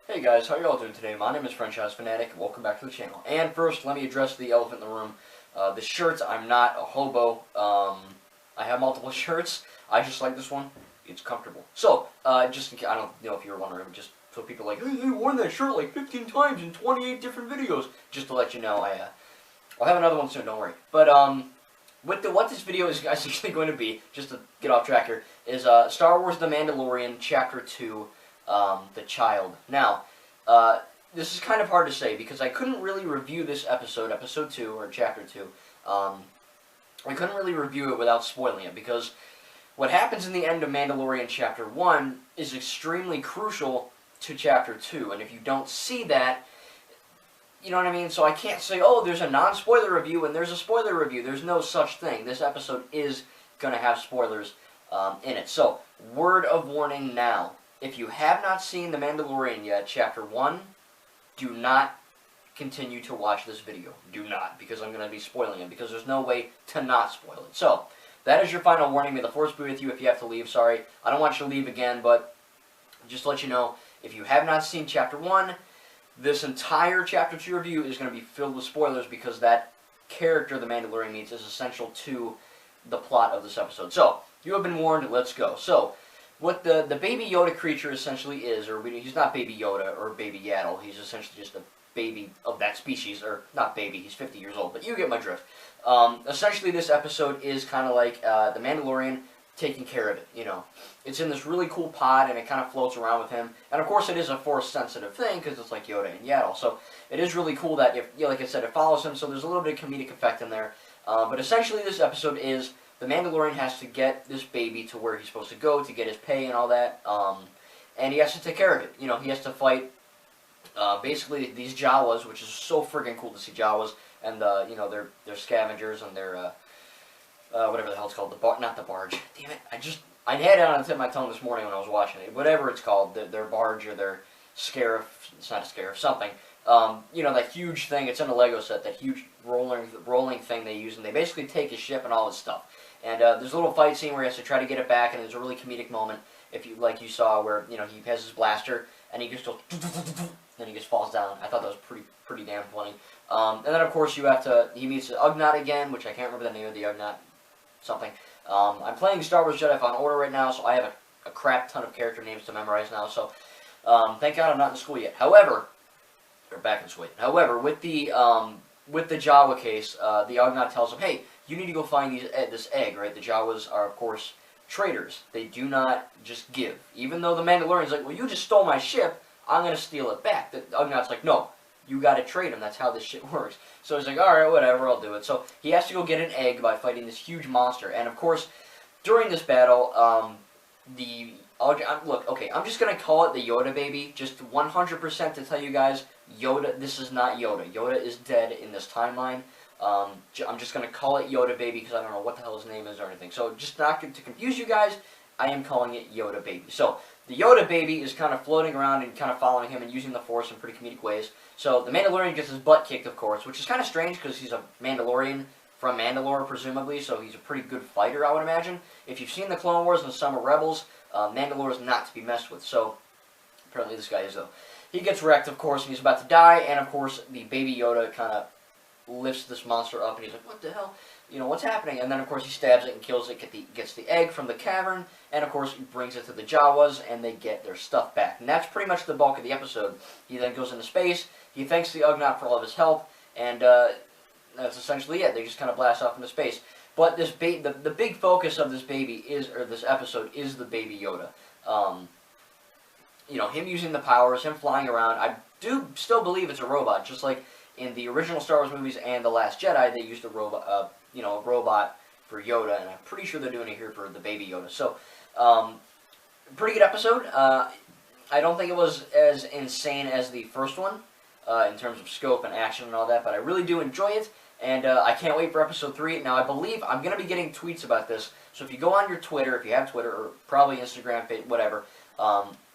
Hey guys, how y'all doing today? My name is Franchise Fanatic, and welcome back to the channel. And first, let me address the elephant in the room. The shirts, I'm not a hobo. I have multiple shirts. I just like this one. It's comfortable. So, just in case, I don't know if you were wondering, just so people are like, hey, you worn that shirt like 15 times in 28 different videos. Just to let you know, I'll have another one soon, don't worry. But, what this video is actually going to be, just to get off track here, is Star Wars The Mandalorian Chapter 2, The Child. Now, this is kind of hard to say because I couldn't really review this episode 2, or Chapter 2. I couldn't really review it without spoiling it because what happens in the end of Mandalorian Chapter 1 is extremely crucial to Chapter 2, and if you don't see that, you know what I mean? So I can't say, oh, there's a non-spoiler review and there's a spoiler review. There's no such thing. This episode is going to have spoilers in it. So, word of warning now. If you have not seen The Mandalorian yet, Chapter 1, do not continue to watch this video. Do not, because I'm going to be spoiling it, because there's no way to not spoil it. So, that is your final warning. May the Force be with you if you have to leave. Sorry, I don't want you to leave again, but just to let you know, if you have not seen Chapter 1, this entire Chapter 2 review is going to be filled with spoilers because that character the Mandalorian meets is essential to the plot of this episode. So, you have been warned, let's go. So, what the Baby Yoda creature essentially is, or he's not Baby Yoda or Baby Yaddle, he's essentially just a baby of that species, or not baby, he's 50 years old, but you get my drift. Essentially this episode is kind of like the Mandalorian taking care of it, you know. It's in this really cool pod, and it kind of floats around with him, and of course it is a Force-sensitive thing, because it's like Yoda and Yaddle, so it is really cool that, if, you know, like I said, it follows him, so there's a little bit of comedic effect in there, but essentially this episode is the Mandalorian has to get this baby to where he's supposed to go to get his pay and all that, and he has to take care of it. You know, he has to fight, basically, these Jawas, which is so friggin' cool to see Jawas, and, you know, they're scavengers, and they're, whatever the hell it's called, not the barge, damn it, I had it on the tip of my tongue this morning when I was watching it, whatever it's called, their barge, or their scarif, it's not a scarif, something, you know, that huge thing, it's in a Lego set, that huge rolling thing they use, and they basically take his ship and all his stuff. And there's a little fight scene where he has to try to get it back, and there's a really comedic moment, if you like you saw, where, you know, he has his blaster, and he just goes, then he just falls down. I thought that was pretty damn funny. And then, of course, he meets the Ugnaught again, which I can't remember the name of the Ugnaught, something. I'm playing Star Wars Jedi Fallen Order right now, so I have a crap ton of character names to memorize now, so thank God I'm not in school yet. However, or back in school yet. However, with the Jawa case, the Ugnaught tells him, hey, you need to go find this egg, right? The Jawas are, of course, traitors. They do not just give. Even though the Mandalorian's like, well, you just stole my ship, I'm going to steal it back. The Ugnaught's like, no, you got to trade him. That's how this shit works. So he's like, alright, whatever, I'll do it. So he has to go get an egg by fighting this huge monster. And, of course, during this battle, look, okay, I'm just going to call it the Yoda baby, just 100% to tell you guys, Yoda, this is not Yoda. Yoda is dead in this timeline. I'm just going to call it Yoda Baby because I don't know what the hell his name is or anything. So just not to confuse you guys, I am calling it Yoda Baby. So the Yoda Baby is kind of floating around and kind of following him and using the Force in pretty comedic ways. So the Mandalorian gets his butt kicked, of course, which is kind of strange because he's a Mandalorian from Mandalore, presumably, so he's a pretty good fighter, I would imagine. If you've seen the Clone Wars and some of Rebels, Mandalore is not to be messed with, so apparently this guy is, though. He gets wrecked, of course, and he's about to die, and of course the Baby Yoda kind of lifts this monster up, and he's like, what the hell? You know, what's happening? And then, of course, he stabs it and kills it, gets the egg from the cavern, and, of course, he brings it to the Jawas, and they get their stuff back. And that's pretty much the bulk of the episode. He then goes into space, he thanks the Ugnaught for all of his help, and that's essentially it. They just kind of blast off into space. But this the big focus of this this episode is the Baby Yoda. You know, him using the powers, him flying around. I do still believe it's a robot, just like in the original Star Wars movies and The Last Jedi, they used a robot, you know, a robot for Yoda, and I'm pretty sure they're doing it here for the Baby Yoda. So, pretty good episode. I don't think it was as insane as the first one, in terms of scope and action and all that, but I really do enjoy it, and I can't wait for episode 3. Now, I believe I'm going to be getting tweets about this, so if you go on your Twitter, if you have Twitter, or probably Instagram, whatever,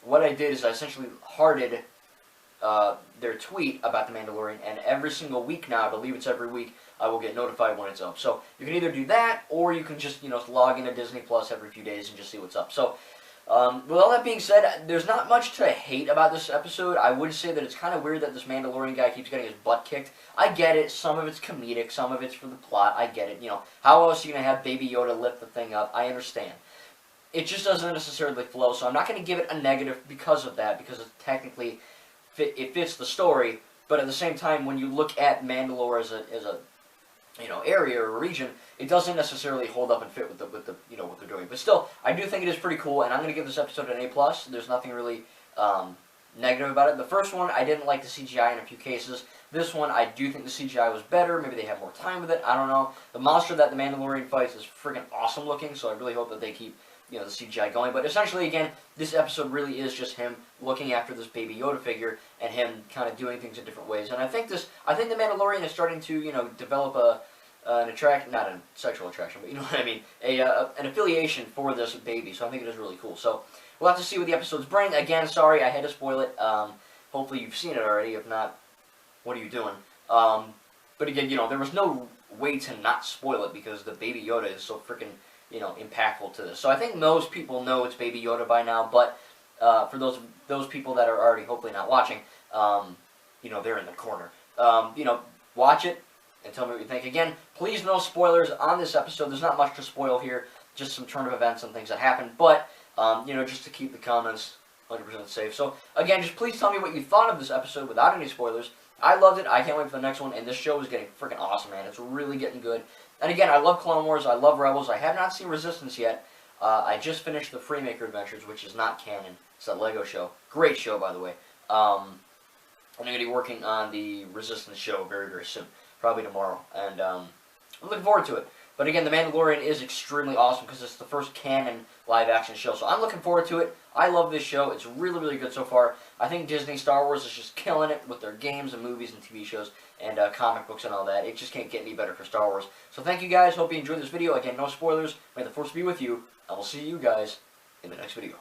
what I did is I essentially hearted their tweet about The Mandalorian, and every single week now, I believe it's every week, I will get notified when it's up. So you can either do that, or you can just, you know, log into Disney Plus every few days and just see what's up. So With all that being said, there's not much to hate about this episode. I would say that it's kind of weird that this Mandalorian guy keeps getting his butt kicked. I get it. Some of it's comedic. Some of it's for the plot. I get it. You know, how else are you going to have Baby Yoda lift the thing up? I understand. It just doesn't necessarily flow, so I'm not going to give it a negative because of that, because it technically it fits the story. But at the same time, when you look at Mandalore as a area or region, it doesn't necessarily hold up and fit with the what they're doing. But still, I do think it is pretty cool, and I'm going to give this episode an A+. There's nothing really negative about it. The first one, I didn't like the CGI in a few cases. This one, I do think the CGI was better. Maybe they have more time with it. I don't know. The monster that the Mandalorian fights is freaking awesome looking, so I really hope that they keep the CGI going. But essentially, again, this episode really is just him looking after this Baby Yoda figure and him kind of doing things in different ways. And I think the Mandalorian is starting to develop an attraction, not a sexual attraction, but you know what I mean, an affiliation for this baby. So I think it is really cool. So we'll have to see what the episodes bring. Again, sorry I had to spoil it. Hopefully you've seen it already. If not, what are you doing? But again, there was no way to not spoil it because the Baby Yoda is so freaking impactful to this. So I think most people know it's Baby Yoda by now, but for those people that are already hopefully not watching, they're in the corner. Watch it and tell me what you think. Again, please no spoilers on this episode. There's not much to spoil here, just some turn of events and things that happen, but just to keep the comments 100% safe. So again, just please tell me what you thought of this episode without any spoilers. I loved it. I can't wait for the next one, and this show is getting freaking awesome, man. It's really getting good. And again, I love Clone Wars. I love Rebels. I have not seen Resistance yet. I just finished the Freemaker Adventures, which is not canon. It's that Lego show. Great show, by the way. And I'm going to be working on the Resistance show very, very soon. Probably tomorrow. And I'm looking forward to it. But again, The Mandalorian is extremely awesome because it's the first canon live-action show. So I'm looking forward to it. I love this show. It's really, really good so far. I think Disney Star Wars is just killing it with their games and movies and TV shows and comic books and all that. It just can't get any better for Star Wars. So thank you guys. Hope you enjoyed this video. Again, no spoilers. May the Force be with you. I will see you guys in the next video.